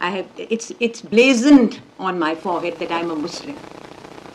it's blazoned on my forehead that I'm a Muslim.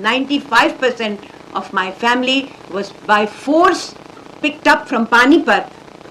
95% of my family was by force picked up from Panipat.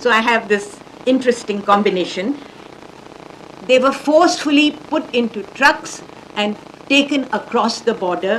so I have this interesting combination. They were forcefully put into trucks and taken across the border.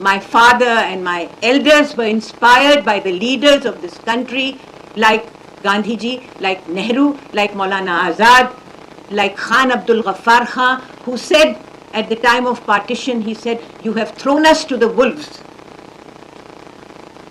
my father and my elders were inspired by the leaders of this country, like Gandhi ji, like Nehru, like Maulana Azad, like Khan Abdul Ghaffar Khan, who said at the time of partition, he said, you have thrown us to the wolves.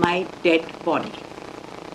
my dead body.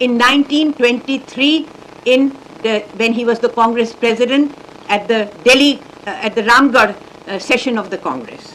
in 1923 when he was the Congress president at the Delhi, at the Ramgarh session of the Congress.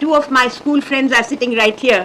2 of my school friends are sitting right here,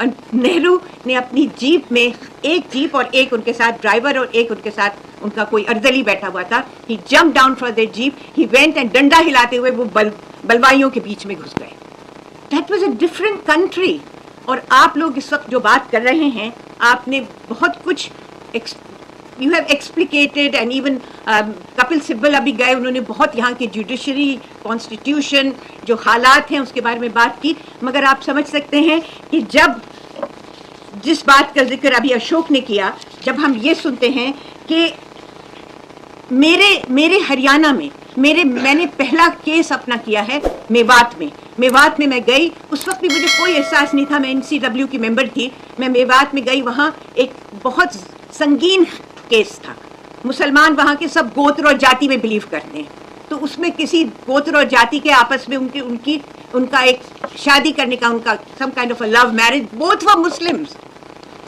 اور نہرو نے اپنی jeep میں، ایک jeep اور ایک ان کے ساتھ driver اور ایک ان کے ساتھ ان کا کوئی ارذلی بیٹھا ہوا تھا، he jump down from the jeep, he went and ڈنڈا ہلاتے ہوئے وہ بلوائیوں کے بیچ میں گھس گئے. That was a different country. اور آپ لوگ اس وقت جو بات کر رہے ہیں، آپ نے بہت کچھ you have explicated, and even Kapil Sibal ابھی گئے، انہوں نے بہت یہاں کی جوڈیشری، کانسٹیٹیوشن، جو حالات ہیں اس کے بارے میں بات کی. مگر آپ سمجھ سکتے ہیں کہ جب جس بات کا ذکر ابھی اشوک نے کیا، جب ہم یہ سنتے ہیں کہ میرے ہریانہ میں میں نے پہلا کیس اپنا کیا ہے میوات میں میں گئی. اس وقت بھی مجھے کوئی احساس نہیں تھا، میں NCW کی ممبر تھی. میں میوات میں گئی، وہاں ایک بہت سنگین کیس تھا. مسلمان وہاں کے سب گوتر اور جاتی میں بلیو کرتے ہیں، تو اس میں کسی گوتر اور جاتی کے آپس میں ان کا ایک شادی کرنے کا، ان کا some kind of a love marriage, both were Muslims.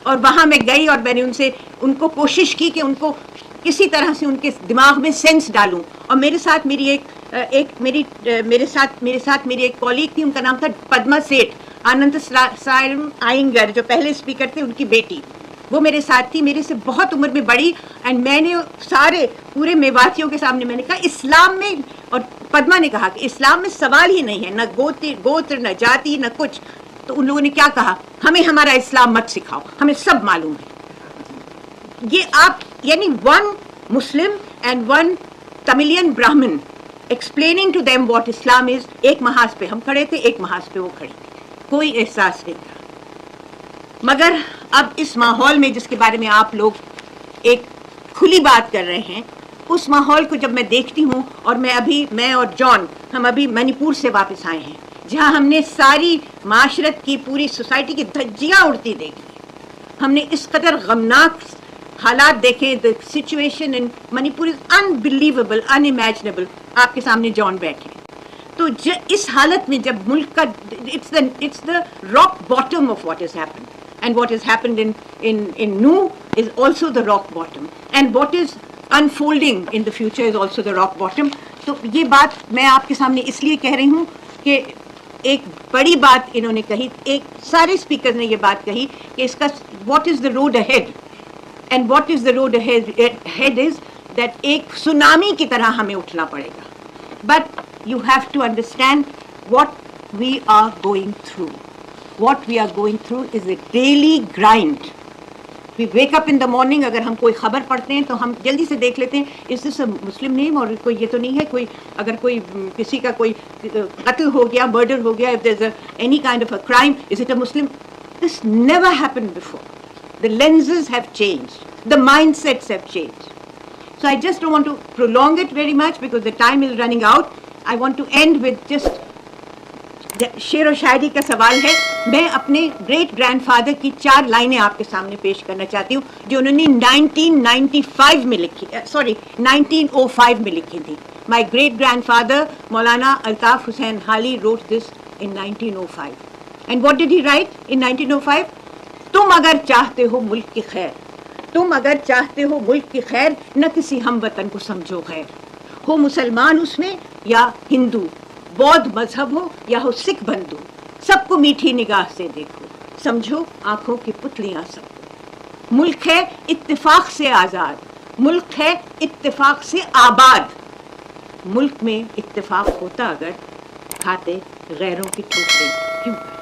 اور وہاں میں گئی اور میں نے ان کو کوشش کی کہ ان کو کسی طرح سے ان کے دماغ میں سینس ڈالوں. اور میرے ساتھ میری میرے ساتھ میری ایک کولیگ تھی، ان کا نام تھا پدما سیٹھ، آنند سائرم آئنگر جو پہلے اسپیکر تھے، ان کی بیٹی. وہ میرے ساتھ تھی، میرے سے بہت عمر میں بڑی. اینڈ میں نے پورے میواتیوں کے سامنے میں نے کہا اسلام میں، اور پدما نے کہا کہ اسلام میں سوال ہی نہیں ہے، نہ گوتر نہ جاتی نہ کچھ. تو ان لوگوں نے کیا کہا، ہمیں ہمارا اسلام مت سکھاؤ، ہمیں سب معلوم ہے. یہ آپ یعنی one Muslim and one Tamilian Brahmin explaining to them what Islam is. ایک محاذ پہ ہم کھڑے تھے، ایک محاذ پہ وہ کھڑی تھی، کوئی احساس نہیں تھا. مگر اب اس ماحول میں جس کے بارے میں آپ لوگ ایک کھلی بات کر رہے ہیں، اس ماحول کو جب میں دیکھتی ہوں، اور میں اور جان ہم ابھی منی پور سے واپس آئے ہیں، جہاں ہم نے ساری معاشرت کی، پوری سوسائٹی کی دھجیاں اڑتی دیکھی. ہم نے اس قدر غمناک حالات دیکھے. the situation in Manipur is unbelievable, unimaginable. آپ کے سامنے جان بیٹھے. تو اس حالت میں جب ملک کا it's the rock bottom of what has happened, and what has happened in Noo is also the rock bottom, and what is unfolding in the future is also the rock bottom. تو یہ بات میں آپ کے سامنے اس لیے کہہ رہی ہوں کہ ایک بڑی بات انہوں نے کہی، سارے اسپیکر نے یہ بات کہی کہ اس کا what is the road ahead. And what is the road ahead is that ایک سونامی کی طرح ہمیں اٹھنا پڑے گا. But you have to understand what we are going through. What we are going through is a daily grind. We wake up in the morning, اگر ہم کوئی خبر پڑھتے ہیں تو ہم جلدی سے دیکھ لیتے ہیں is this a Muslim name, اور کوئی یہ تو نہیں ہے کوئی، اگر کوئی کسی کا کوئی قتل ہو گیا، مرڈر ہو گیا، if there's any kind of a crime, is it a Muslim? This never happened before. The lenses have changed. The mindsets have changed. So I just don't want to prolong it very much because the time is running out. I want to end with just شعر و شاعری کا سوال ہے. میں اپنے great grand father کی 4 لائنیں آپ کے سامنے پیش کرنا چاہتی ہوں جو انہوں نے 1995 میں لکھی، 1905 میں لکھی تھی. My great grandfather Maulana Altaf Hussain Hali wrote this in 1905. And what did he write in 1905? تم اگر چاہتے ہو ملک کی خیر، تم اگر چاہتے ہو ملک کی خیر، نہ کسی ہم وطن کو سمجھو غیر. ہو مسلمان اس میں یا ہندو، بودھ مذہب ہو یا ہو سکھ بندو، سب کو میٹھی نگاہ سے دیکھو، سمجھو آنکھوں کی پتلیاں سب کو. ملک ہے اتفاق سے آزاد، ملک ہے اتفاق سے آباد. ملک میں اتفاق ہوتا اگر کھاتے غیروں کی ٹھوکریں کیوں کریں.